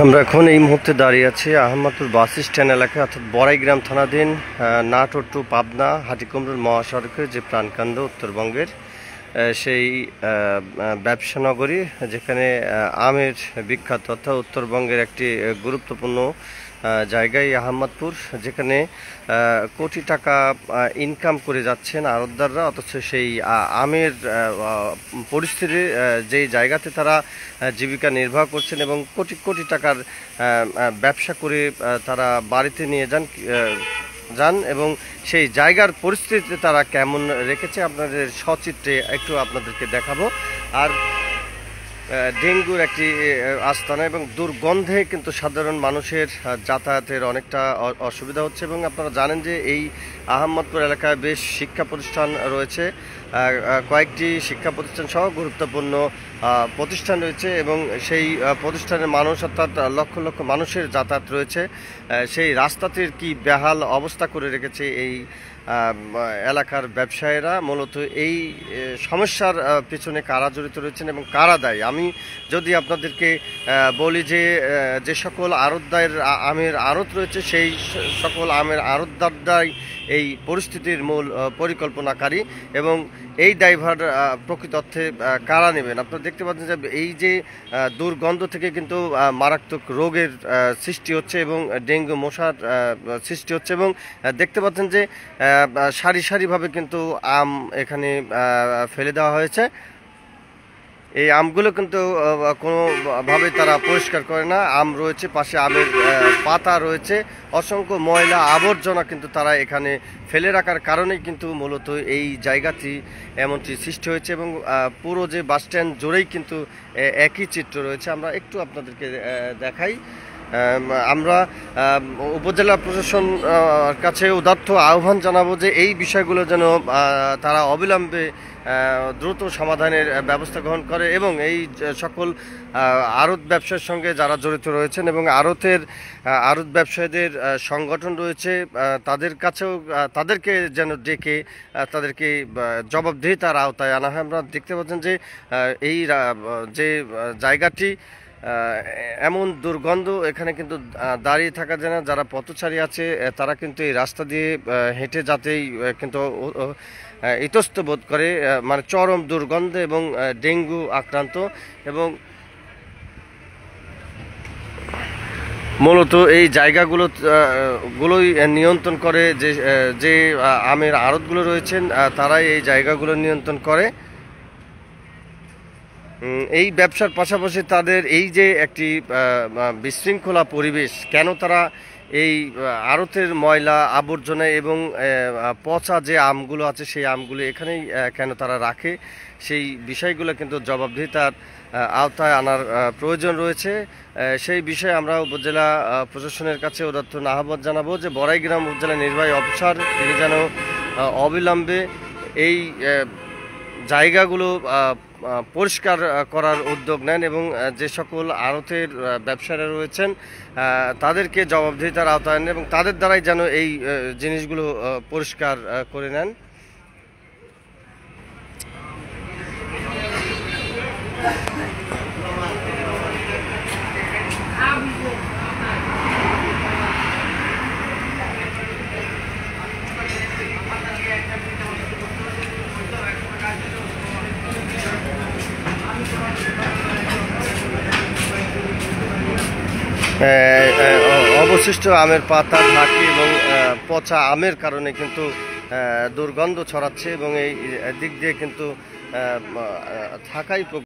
আমরা এখন এই মুহূর্তে দাঁড়িয়ে আছি আহমদপুর বাস স্ট্যান্ড এলাকায়, অর্থাৎ বড়াইগ্রাম থানাধীন নাটোর টু পাবনা হাটিকুমরুল মহাসড়কের যে প্রাণকেন্দ্র উত্তরবঙ্গের সেই ব্যবসা নগরী, যেখানে আমের বিখ্যাত, অর্থাৎ উত্তরবঙ্গের একটি গুরুত্বপূর্ণ জায়গায় আহমদপুর, যেখানে কোটি টাকা ইনকাম করে যাচ্ছেন আড়তদাররা, অথচ সেই আমের পরিস্থিতি যেই জায়গাতে তারা জীবিকা নির্বাহ করছেন এবং কোটি কোটি টাকার ব্যবসা করে তারা বাড়িতে নিয়ে যান এবং সেই জায়গার পরিস্থিতিতে তারা কেমন রেখেছে আপনাদের সচিত্রে একটু আপনাদেরকে দেখাবো। আর ডেঙ্গুর একটি আস্তানা এবং দুর্গন্ধে কিন্তু সাধারণ মানুষের যাতায়াতের অনেকটা অসুবিধা হচ্ছে। এবং আপনারা জানেন যে এই আহমদপুর এলাকায় বেশ শিক্ষা প্রতিষ্ঠান রয়েছে, কয়েকটি শিক্ষা প্রতিষ্ঠান সহ গুরুত্বপূর্ণ প্রতিষ্ঠান রয়েছে এবং সেই প্রতিষ্ঠানের মানুষ, অর্থাৎ লক্ষ লক্ষ মানুষের যাতায়াত রয়েছে। সেই রাস্তাটির কি বেহাল অবস্থা করে রেখেছে এই এলাকার ব্যবসায়ীরা। মূলত এই সমস্যার পিছনে কারা জড়িত রয়েছেন এবং কারা দায়ী, আমি যদি আপনাদেরকে বলি যে সকল আড়তদার আমের আড়ত রয়েছে, সেই সকল আমের আড়তদাররাই এই পরিস্থিতির মূল পরিকল্পনাকারী এবং এই দায়ভার প্রকৃত অর্থে কারা নেবেন। আপনারা দেখতে পাচ্ছেন যে এই যে দুর্গন্ধ থেকে কিন্তু মারাত্মক রোগের সৃষ্টি হচ্ছে এবং ডেঙ্গু মশার সৃষ্টি হচ্ছে এবং দেখতে পাচ্ছেন যে সারি সারিভাবে কিন্তু আম এখানে ফেলে দেওয়া হয়েছে। এই আমগুলো কিন্তু কোনোভাবে তারা পরিষ্কার করে না। আম রয়েছে, পাশে আমের পাতা রয়েছে, অসংখ্য ময়লা আবর্জনা কিন্তু তারা এখানে ফেলে রাখার কারণেই কিন্তু মূলত এই জায়গাটি এমনটি সৃষ্টি হয়েছে এবং পুরো যে বাস স্ট্যান্ড জুড়েই কিন্তু একই চিত্র রয়েছে। আমরা একটু আপনাদেরকে দেখাই। আমরা উপজেলা প্রশাসন কাছে উদাত্ত আহ্বান জানাবো যে এই বিষয়গুলো যেন তারা অবিলম্বে দ্রুত সমাধানের ব্যবস্থা গ্রহণ করে এবং এই সকল আড়ত ব্যবসার সঙ্গে যারা জড়িত রয়েছেন এবং আড়ত ব্যবসায়ীদের সংগঠন রয়েছে, তাদের কাছেও তাদেরকে যেন ডেকে তাদেরকে জবাবদিহিতার আওতায় আনা হয়। আমরা দেখতে পাচ্ছেন যে এই যে জায়গাটি এমন দুর্গন্ধ, এখানে কিন্তু দাঁড়িয়ে থাকা যায় না। যারা পথচারী আছে তারা কিন্তু এই রাস্তা দিয়ে হেঁটে যেতেই কিন্তু ইতস্ত বোধ করে, মানে চরম দুর্গন্ধ এবং ডেঙ্গু আক্রান্ত। এবং মূলত এই জায়গাগুলোই নিয়ন্ত্রণ করে যে আমের আড়তগুলো রয়েছেন, তারাই এই জায়গাগুলো নিয়ন্ত্রণ করে। এই ব্যবসার পাশাপাশি তাদের এই যে একটি বিশৃঙ্খলা পরিবেশ, কেন তারা এই আড়তের ময়লা আবর্জনা এবং পচা যে আমগুলো আছে সেই আমগুলো এখানেই কেন তারা রাখে, সেই বিষয়গুলো কিন্তু জবাবদিহিতার আওতায় আনার প্রয়োজন রয়েছে। সেই বিষয়ে আমরা উপজেলা প্রশাসনের কাছে উদাত্ত আহ্বান জানাবো যে বড়াইগ্রাম উপজেলা নির্বাহী অফিসার তিনি যেন অবিলম্বে এই জায়গাগুলো পরিষ্কার করার উদ্যোগ নেন এবং যে সকল আড়তের ব্যবসায়ীরা রয়েছেন তাদেরকে জবাবদিহিতার আওতায় নেন এবং তাদের দ্বারাই যেন এই জিনিসগুলো পরিষ্কার করে নেন। অবশিষ্ট আমের পাতা ঢাকি এবং পচা আমের কারণে কিন্তু দুর্গন্ধ ছড়াচ্ছে এবং এই দিক দিয়ে কিন্তু থাকাই